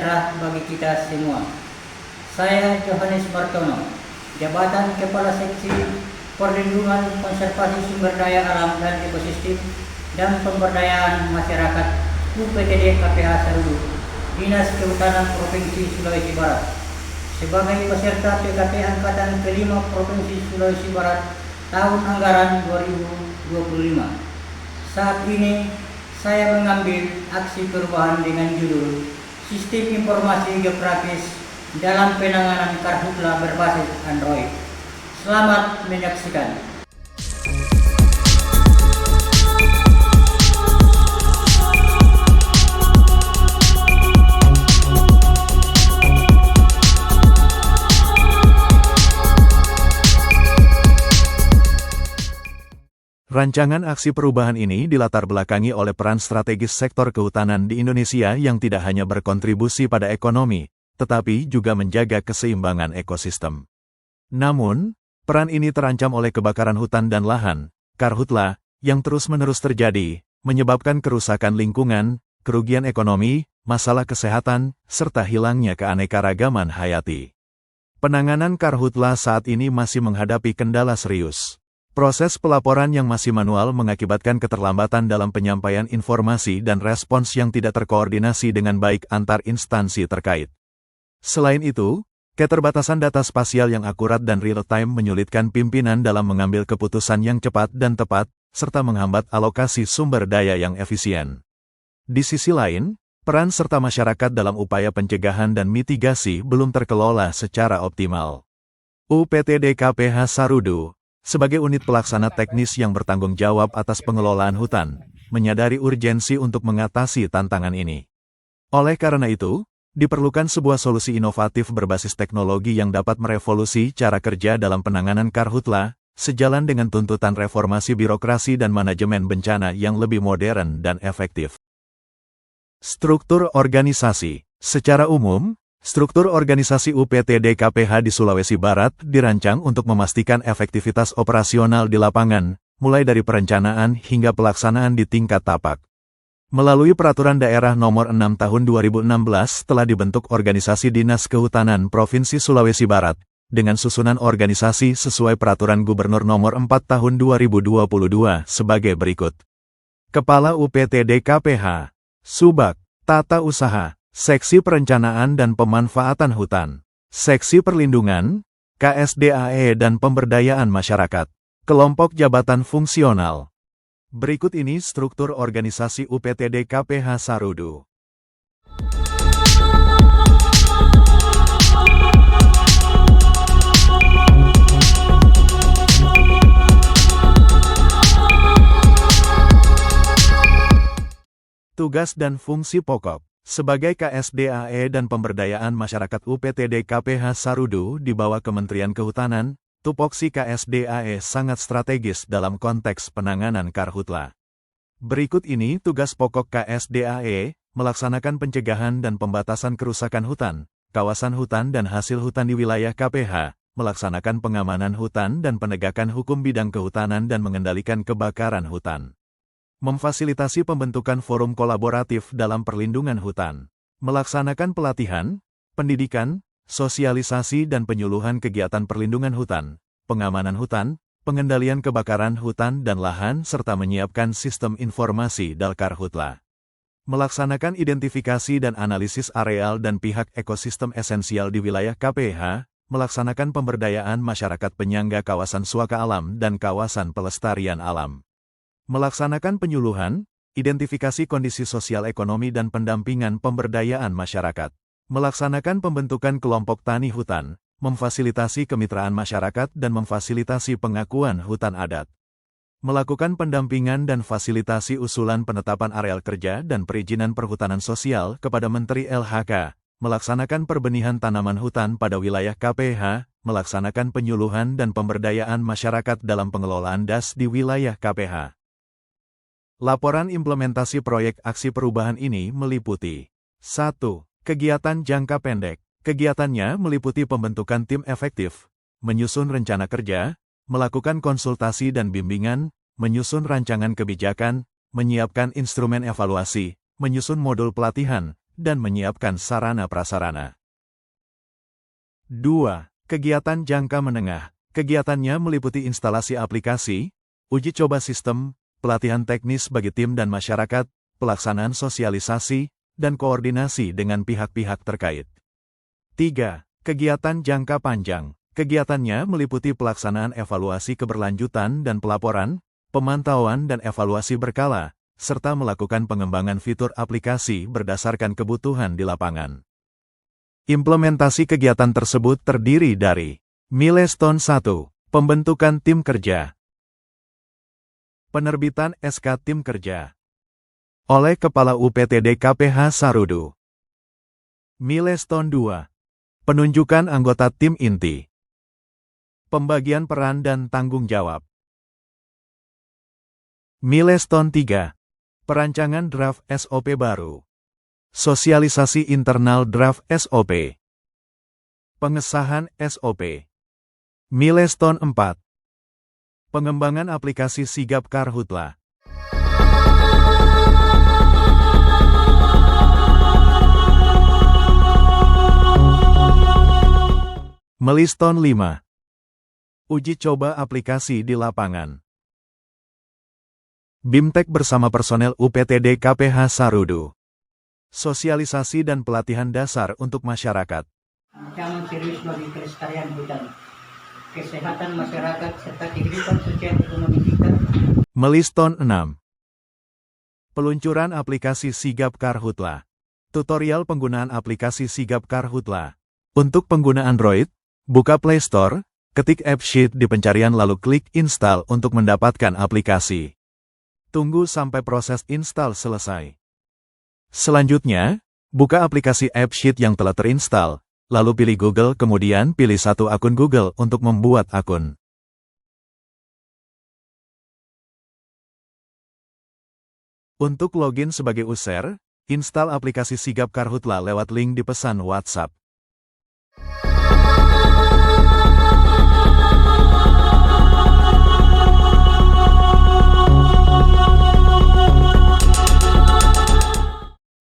sejahtera bagi kita semua. Saya Johannes Martono, Jabatan Kepala Seksi Perlindungan Konservasi Sumber Daya Alam dan Ekosistem dan Pemberdayaan Masyarakat UPTD KPH Sarudu, Dinas Kehutanan Provinsi Sulawesi Barat, sebagai peserta PKP Angkatan ke-5 Provinsi Sulawesi Barat tahun anggaran 2025. Saat ini saya mengambil aksi perubahan dengan judul Sistem Informasi Geografis dalam Penanganan Karhutla berbasis Android. Selamat menyaksikan. Rancangan aksi perubahan ini dilatar belakangi oleh peran strategis sektor kehutanan di Indonesia yang tidak hanya berkontribusi pada ekonomi, tetapi juga menjaga keseimbangan ekosistem. Namun, peran ini terancam oleh kebakaran hutan dan lahan, karhutla, yang terus-menerus terjadi, menyebabkan kerusakan lingkungan, kerugian ekonomi, masalah kesehatan, serta hilangnya keanekaragaman hayati. Penanganan karhutla saat ini masih menghadapi kendala serius. Proses pelaporan yang masih manual mengakibatkan keterlambatan dalam penyampaian informasi dan respons yang tidak terkoordinasi dengan baik antar instansi terkait. Selain itu, keterbatasan data spasial yang akurat dan real-time menyulitkan pimpinan dalam mengambil keputusan yang cepat dan tepat, serta menghambat alokasi sumber daya yang efisien. Di sisi lain, peran serta masyarakat dalam upaya pencegahan dan mitigasi belum terkelola secara optimal. UPTD KPH Sarudu, sebagai unit pelaksana teknis yang bertanggung jawab atas pengelolaan hutan, menyadari urgensi untuk mengatasi tantangan ini. Oleh karena itu, diperlukan sebuah solusi inovatif berbasis teknologi yang dapat merevolusi cara kerja dalam penanganan karhutla, sejalan dengan tuntutan reformasi birokrasi dan manajemen bencana yang lebih modern dan efektif. Struktur organisasi. Secara umum, struktur organisasi UPTD KPH di Sulawesi Barat dirancang untuk memastikan efektivitas operasional di lapangan, mulai dari perencanaan hingga pelaksanaan di tingkat tapak. Melalui Peraturan Daerah Nomor 6 Tahun 2016 telah dibentuk Organisasi Dinas Kehutanan Provinsi Sulawesi Barat, dengan susunan organisasi sesuai Peraturan Gubernur Nomor 4 Tahun 2022 sebagai berikut. Kepala UPTD KPH, Subak, Tata Usaha, Seksi Perencanaan dan Pemanfaatan Hutan, Seksi Perlindungan, KSDAE dan Pemberdayaan Masyarakat, Kelompok Jabatan Fungsional. Berikut ini struktur organisasi UPTD KPH Sarudu. Tugas dan fungsi pokok. Sebagai KSDAE dan Pemberdayaan Masyarakat UPTD KPH Sarudu di bawah Kementerian Kehutanan, tupoksi KSDAE sangat strategis dalam konteks penanganan karhutla. Berikut ini tugas pokok KSDAE, melaksanakan pencegahan dan pembatasan kerusakan hutan, kawasan hutan dan hasil hutan di wilayah KPH, melaksanakan pengamanan hutan dan penegakan hukum bidang kehutanan dan mengendalikan kebakaran hutan. Memfasilitasi pembentukan forum kolaboratif dalam perlindungan hutan, melaksanakan pelatihan, pendidikan, sosialisasi dan penyuluhan kegiatan perlindungan hutan, pengamanan hutan, pengendalian kebakaran hutan dan lahan serta menyiapkan sistem informasi Dalkarhutla. Melaksanakan identifikasi dan analisis areal dan pihak ekosistem esensial di wilayah KPH, melaksanakan pemberdayaan masyarakat penyangga kawasan suaka alam dan kawasan pelestarian alam. Melaksanakan penyuluhan, identifikasi kondisi sosial ekonomi dan pendampingan pemberdayaan masyarakat. Melaksanakan pembentukan kelompok tani hutan, memfasilitasi kemitraan masyarakat dan memfasilitasi pengakuan hutan adat. Melakukan pendampingan dan fasilitasi usulan penetapan areal kerja dan perizinan perhutanan sosial kepada Menteri LHK. Melaksanakan perbenihan tanaman hutan pada wilayah KPH, melaksanakan penyuluhan dan pemberdayaan masyarakat dalam pengelolaan DAS di wilayah KPH. Laporan implementasi proyek aksi perubahan ini meliputi 1. Kegiatan jangka pendek. Kegiatannya meliputi pembentukan tim efektif, menyusun rencana kerja, melakukan konsultasi dan bimbingan, menyusun rancangan kebijakan, menyiapkan instrumen evaluasi, menyusun modul pelatihan, dan menyiapkan sarana-prasarana. 2. Kegiatan jangka menengah. Kegiatannya meliputi instalasi aplikasi, uji coba sistem, pelatihan teknis bagi tim dan masyarakat, pelaksanaan sosialisasi, dan koordinasi dengan pihak-pihak terkait. 3. Kegiatan jangka panjang. Kegiatannya meliputi pelaksanaan evaluasi keberlanjutan dan pelaporan, pemantauan dan evaluasi berkala, serta melakukan pengembangan fitur aplikasi berdasarkan kebutuhan di lapangan. Implementasi kegiatan tersebut terdiri dari Milestone 1. Pembentukan tim kerja. Penerbitan SK tim kerja oleh Kepala UPTD KPH Sarudu. Milestone 2. Penunjukan anggota tim inti. Pembagian peran dan tanggung jawab. Milestone 3. Perancangan draft SOP baru. Sosialisasi internal draft SOP. Pengesahan SOP. Milestone 4. Pengembangan aplikasi Sigap Karhutla. Milestone 5. Uji coba aplikasi di lapangan. BIMTEK bersama personel UPTD KPH Sarudu. Sosialisasi dan pelatihan dasar untuk masyarakat. Ancaman serius bagi kelestarian hutan, kesehatan masyarakat, serta kehidupan sosial ekonomi kita. Milestone 6. Peluncuran aplikasi Sigap Karhutla. Tutorial penggunaan aplikasi Sigap Karhutla. Untuk pengguna Android, buka Play Store, ketik AppSheet di pencarian lalu klik install untuk mendapatkan aplikasi. Tunggu sampai proses install selesai. Selanjutnya, buka aplikasi AppSheet yang telah terinstall, lalu pilih Google kemudian pilih satu akun Google untuk membuat akun. Untuk login sebagai user, install aplikasi Sigap Karhutla lewat link di pesan WhatsApp.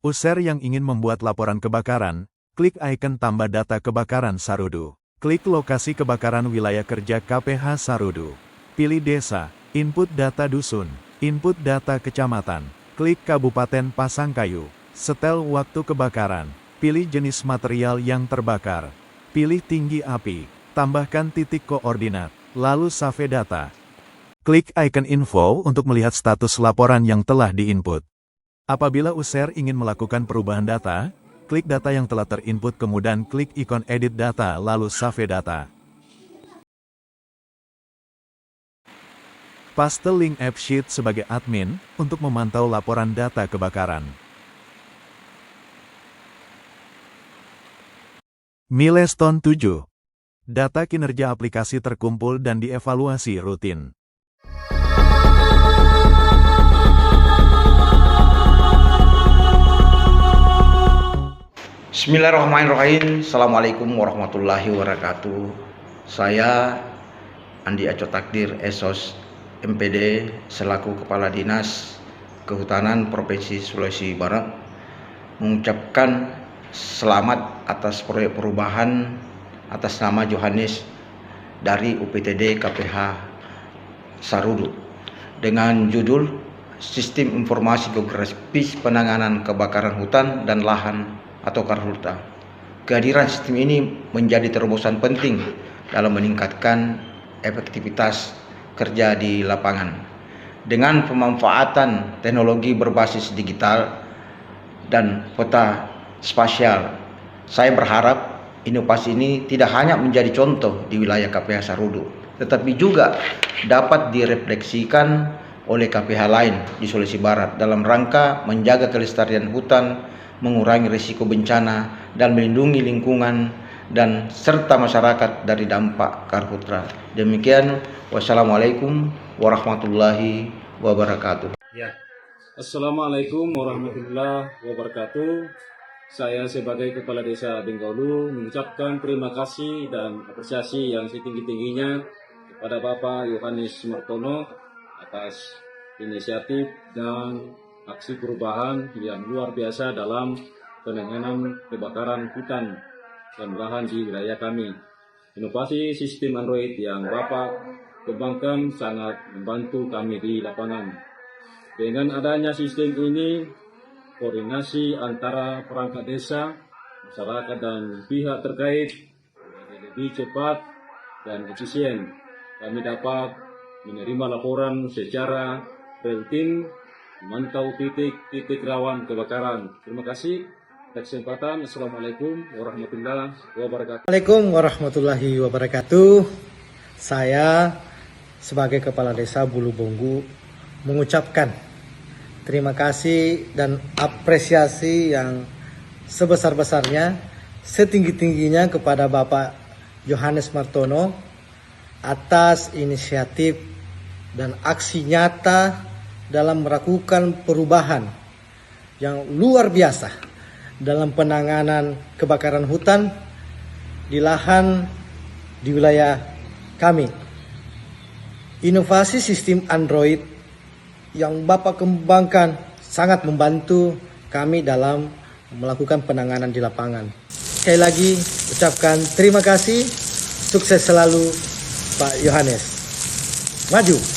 User yang ingin membuat laporan kebakaran, klik icon tambah data kebakaran Sarudu. Klik lokasi kebakaran wilayah kerja KPH Sarudu. Pilih desa, input data dusun, input data kecamatan. Klik Kabupaten Pasangkayu. Setel waktu kebakaran. Pilih jenis material yang terbakar. Pilih tinggi api. Tambahkan titik koordinat. Lalu save data. Klik icon info untuk melihat status laporan yang telah diinput. Apabila user ingin melakukan perubahan data, klik data yang telah terinput kemudian klik ikon edit data lalu save data. Paste link AppSheet sebagai admin untuk memantau laporan data kebakaran. Milestone 7. Data kinerja aplikasi terkumpul dan dievaluasi rutin. Bismillahirrahmanirrahim. Assalamualaikum warahmatullahi wabarakatuh. Saya Andi Aco Takdir Esos MPD selaku Kepala Dinas Kehutanan Provinsi Sulawesi Barat mengucapkan selamat atas proyek perubahan atas nama Johannes dari UPTD KPH Sarudu dengan judul Sistem Informasi Geografis Penanganan Kebakaran Hutan dan Lahan atau Karhutla. Kehadiran sistem ini menjadi terobosan penting dalam meningkatkan efektivitas kerja di lapangan. Dengan pemanfaatan teknologi berbasis digital dan peta spasial, saya berharap inovasi ini tidak hanya menjadi contoh di wilayah KPH Sarudu, tetapi juga dapat direfleksikan oleh KPH lain di Sulawesi Barat dalam rangka menjaga kelestarian hutan, mengurangi risiko bencana, dan melindungi lingkungan dan serta masyarakat dari dampak karhutla. Demikian, wassalamualaikum warahmatullahi wabarakatuh. Ya, Assalamualaikum warahmatullahi wabarakatuh. Saya sebagai Kepala Desa Benggolu mengucapkan terima kasih dan apresiasi yang setinggi-tingginya kepada Bapak Yohanes Martono atas inisiatif dan aksi perubahan yang luar biasa dalam penanganan kebakaran hutan dan lahan di wilayah kami. Inovasi sistem Android yang Bapak kembangkan sangat membantu kami di lapangan. Dengan adanya sistem ini, koordinasi antara perangkat desa, masyarakat dan pihak terkait menjadi lebih cepat dan efisien. Kami dapat menerima laporan secara real time, memantau titik-titik rawan kebakaran. Terima kasih atas kesempatan. Assalamualaikum warahmatullahi wabarakatuh. Assalamualaikum warahmatullahi wabarakatuh. Saya sebagai Kepala Desa Bulu Bonggu mengucapkan terima kasih dan apresiasi yang sebesar-besarnya, setinggi-tingginya kepada Bapak Yohanes Martono atas inisiatif dan aksi nyata dalam melakukan perubahan yang luar biasa dalam penanganan kebakaran hutan di lahan di wilayah kami. Inovasi sistem Android yang Bapak kembangkan sangat membantu kami dalam melakukan penanganan di lapangan. Sekali lagi ucapkan terima kasih, sukses selalu Pak Yohanes. Maju.